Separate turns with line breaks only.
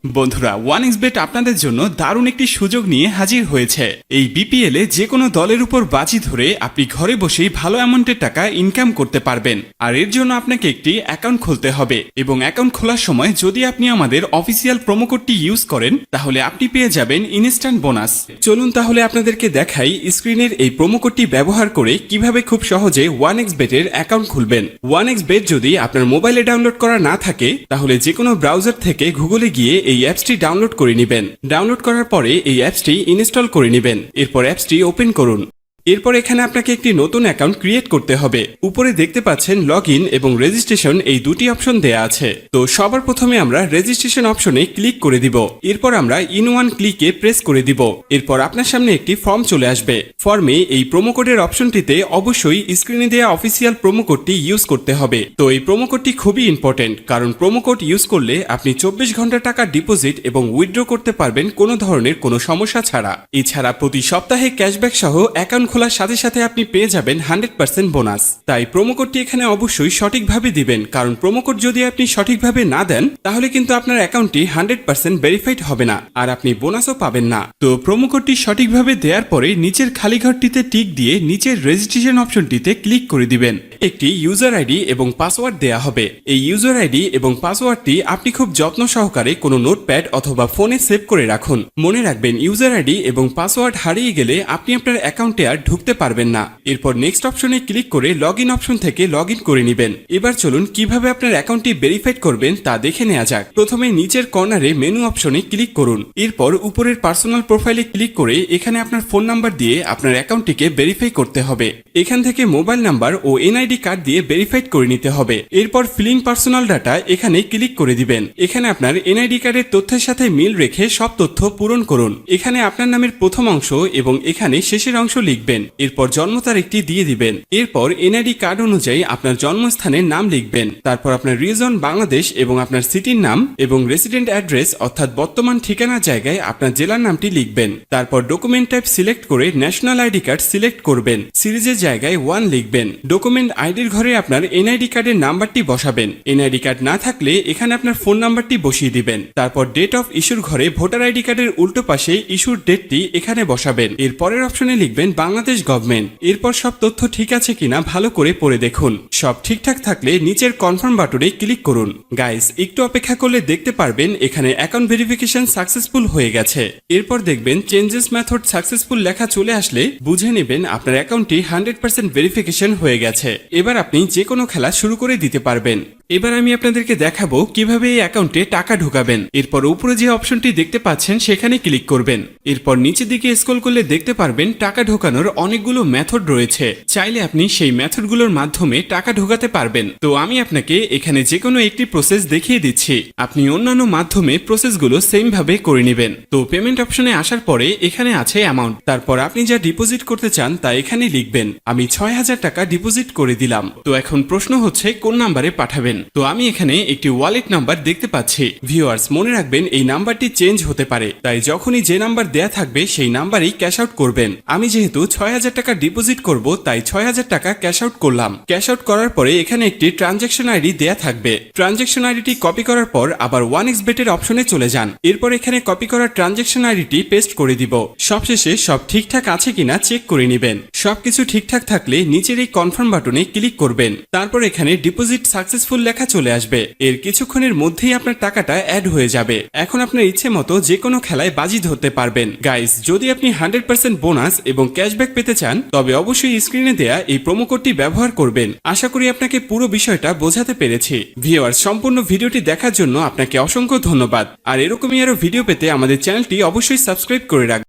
বন্ধুরা, ওয়ানএক্সবেট আপনাদের জন্য দারুণ একটি সুযোগ নিয়ে হাজির হয়েছে। এই বিপিএল এ যে কোনো দলের উপর বাজি ধরে আপনি ঘরে বসেই ভালো অ্যামাউন্টের টাকা ইনকাম করতে পারবেন। আর এর জন্য আপনাকে একটি অ্যাকাউন্ট খুলতে হবে এবং অ্যাকাউন্ট খোলার সময় যদি আপনি আমাদের অফিসিয়াল প্রোমো কোডটি ইউজ করেন তাহলে আপনি পেয়ে যাবেন ইনস্ট্যান্ট বোনাস। চলুন তাহলে আপনাদেরকে দেখাই স্ক্রিনের এই প্রোমো কোডটি ব্যবহার করে কিভাবে খুব সহজে ওয়ানএক্সবেট এর অ্যাকাউন্ট খুলবেন। ওয়ানএক্সবেট যদি আপনার মোবাইলে ডাউনলোড করা না থাকে তাহলে যে কোনো ব্রাউজার থেকে গুগলে গিয়ে এই অ্যাপসটি ডাউনলোড করে নেবেন। ডাউনলোড করার পরে এই অ্যাপসটি ইনস্টল করে নেবেন। এরপর অ্যাপসটি ওপেন করুন। এরপর এখানে আপনাকে একটি নতুন অ্যাকাউন্ট ক্রিয়েট করতে হবে। উপরে দেখতে পাচ্ছেন লগইন এবং রেজিস্ট্রেশন এই দুটি অপশন দেয়া আছে। তো সবার প্রথমে আমরা রেজিস্ট্রেশন অপশনে ক্লিক করে দিব। এরপর আমরা ইন ওয়ান ক্লিকে প্রেস করে দিব। এরপর আপনার সামনে একটি ফর্ম চলে আসবে। ফর্মে এই প্রোমো কোডের অপশনটিতে অবশ্যই স্ক্রিনে দেওয়া অফিসিয়াল প্রোমো কোডটি ইউজ করতে হবে। তো এই প্রোমো কোডটি খুবই ইম্পর্টেন্ট, কারণ প্রোমো কোড ইউজ করলে আপনি 24 ঘন্টা টাকা ডিপোজিট এবং উইথড্র করতে পারবেন কোনো ধরনের কোনো সমস্যা ছাড়া। এছাড়া প্রতি সপ্তাহে ক্যাশব্যাক সহ অ্যাকাউন্ট খোলার সাথে সাথে আপনি পেয়ে যাবেন 100% বোনাস। তাই প্রোমো কোডটি এখানে অবশ্যই সঠিকভাবে দিবেন, কারণ প্রোমো কোড যদি আপনি সঠিকভাবে না দেন তাহলে কিন্তু আপনার অ্যাকাউন্টটি 100% ভেরিফাইড হবে না আর আপনি বোনাসও পাবেন না। তো প্রোমো কোডটি সঠিকভাবে দেওয়ার পরে নিচের খালি ঘরটিতে টিক দিয়ে নিচের রেজিস্ট্রেশন অপশনটিতে ক্লিক করে দিবেন। একটি ইউজার আইডি এবং পাসওয়ার্ড দেয়া হবে। এই ইউজার আইডি এবং পাসওয়ার্ডটি আপনি খুব যত্ন সহকারে কোনো নোটপ্যাড অথবা ফোনে সেভ করে রাখুন। মনে রাখবেন, ইউজার আইডি এবং পাসওয়ার্ড হারিয়ে গেলে আপনি আপনার অ্যাকাউন্টে আর ঢুকতে পারবেন না। এরপর নেক্সট অপশনে ক্লিক করে লগইন অপশন থেকে লগইন করে নেবেন। এবার চলুন কিভাবে আপনার অ্যাকাউন্টটি ভেরিফাইড করবেন তা দেখে নেওয়া যাক। প্রথমে নিচের কর্নারে মেনু অপশনে ক্লিক করুন। এরপর উপরের পার্সোনাল প্রোফাইলে ক্লিক করে এখানে আপনার ফোন নাম্বার দিয়ে আপনার অ্যাকাউন্টটিকে ভেরিফাই করতে হবে। এখান থেকে মোবাইল নাম্বার ও এনআইডি কার্ড দিয়ে ভেরিফাইড করে নিতে হবে। এরপর ফিলিং পার্সোনাল ডাটা এখানে ক্লিক করে দিবেন। এখানে আপনার এনআইডি কার্ডের তথ্যের সাথে মিল রেখে সব তথ্য পূরণ করুন। এখানে আপনার নামের প্রথম অংশ এবং এখানে শেষের অংশ লিখবেন। এরপর জন্ম তারিখটি দিয়ে দিবেন। এরপর এনআইডি কার্ড অনুযায়ী আপনার জন্মস্থানের নাম লিখবেন। তারপর আপনার রিজন বাংলাদেশ এবং আপনার সিটির নাম এবং রেসিডেন্ট অ্যাড্রেস অর্থাৎ বর্তমান ঠিকানার জায়গায় আপনার জেলার নামটি লিখবেন। তারপর ডকুমেন্ট টাইপ সিলেক্ট করে ন্যাশনাল আইডি কার্ড সিলেক্ট করবেন। সিরিজের জায়গায় 1 লিখবেন। ডকুমেন্ট আইডির ঘরে আপনার এনআইডি কার্ডের নাম্বারটি বসাবেন। এনআইডি কার্ড না থাকলে এখানে আপনার ফোন নাম্বারটি বসিয়ে দিবেন। তারপর ডেট অফ ইস্যুর ঘরে ভোটার আইডি কার্ডের উল্টো পাশে ইস্যুর ডেটটি এখানে বসাবেন। এর পরের অপশনে লিখবেন বাংলাদেশ গভর্নমেন্ট। এরপর সব তথ্য ঠিক আছে কিনা ভালো করে পড়ে দেখুন। সব ঠিকঠাক থাকলে নিচের কনফার্ম বাটনে ক্লিক করুন। গাইস, একটু অপেক্ষা করলে দেখতে পারবেন এখানে অ্যাকাউন্ট ভেরিফিকেশন সাকসেসফুল হয়ে গেছে। এরপর দেখবেন চেঞ্জেস মেথড সাকসেসফুল লেখা চলে আসলে বুঝে নেবেন আপনার অ্যাকাউন্টটি 100% ভেরিফিকেশন হয়ে গেছে। এবার আপনি যে কোনো খেলা শুরু করে দিতে পারবেন। এবার আমি আপনাদেরকে দেখাবো কিভাবে এই অ্যাকাউন্টে টাকা ঢোকাবেন। এরপর উপরে যে অপশনটি দেখতে পাচ্ছেন সেখানে ক্লিক করবেন। এরপর নিচের দিকে স্ক্রল করলে দেখতে পারবেন টাকা ঢোকানোর অনেকগুলো মেথড রয়েছে। চাইলে আপনি সেই মেথডগুলোর মাধ্যমে টাকা ঢোকাতে পারবেন। তো আমি আপনাকে এখানে যে কোনো একটি প্রসেস দেখিয়ে দিচ্ছি। আপনি অন্যান্য মাধ্যমে প্রসেসগুলো সেম ভাবে করে নেবেন। তো পেমেন্ট অপশনে আসার পরে এখানে আছে অ্যামাউন্ট। তারপর আপনি যা ডিপোজিট করতে চান তা এখানে লিখবেন। আমি 6000 টাকা ডিপোজিট করে দিলাম। তো এখন প্রশ্ন হচ্ছে কোন নাম্বারে পাঠাবেন। তো আমি এখানে একটি ওয়ালেট নাম্বার দেখতে পাচ্ছি। ভিউয়ার্স, মনে রাখবেন এই নাম্বারটি চেঞ্জ হতে পারে, তাই যখনই যে নাম্বার দেয়া থাকবে সেই নাম্বারেই ক্যাশ আউট করবেন। আমি যেহেতু 6000 টাকা ডিপোজিট করব তাই 6000 টাকা ক্যাশ আউট করলাম। ক্যাশ আউট করার পরে এখানে একটি ট্রানজ্যাকশন আইডি দেয়া থাকবে। ট্রানজ্যাকশন আইডিটি কপি করার পর আবার ওয়ানএক্সবেট এর অপশনে চলে যান। এরপর এখানে কপি করা ট্রানজ্যাকশন আইডিটি পেস্ট করে দিব। সবশেষে সব ঠিকঠাক আছে কিনা চেক করে নেবেন। সবকিছু ঠিকঠাক থাকলে নিচের এই কনফার্ম বাটনে ক্লিক করবেন। তারপর এখানে ডিপোজিট সাকসেসফুল লেখা চলে আসবে। এর কিছুক্ষণের মধ্যেই আপনার টাকাটা অ্যাড হয়ে যাবে। এখন আপনার ইচ্ছে মতো যে কোনো খেলায় বাজি ধরতে পারবেন। গাইস, যদি আপনি 100% বোনাস এবং ক্যাশব্যাক পেতে চান তবে অবশ্যই স্ক্রিনে দেয়া এই প্রোমো কোডটি ব্যবহার করবেন। আশা করি আপনাকে পুরো বিষয়টা বোঝাতে পেরেছি। ভিউয়ার্স, সম্পূর্ণ ভিডিওটি দেখার জন্য আপনাকে অসংখ্য ধন্যবাদ। আর এরকমই আরো ভিডিও পেতে আমাদের চ্যানেলটি অবশ্যই সাবস্ক্রাইব করে রাখবেন।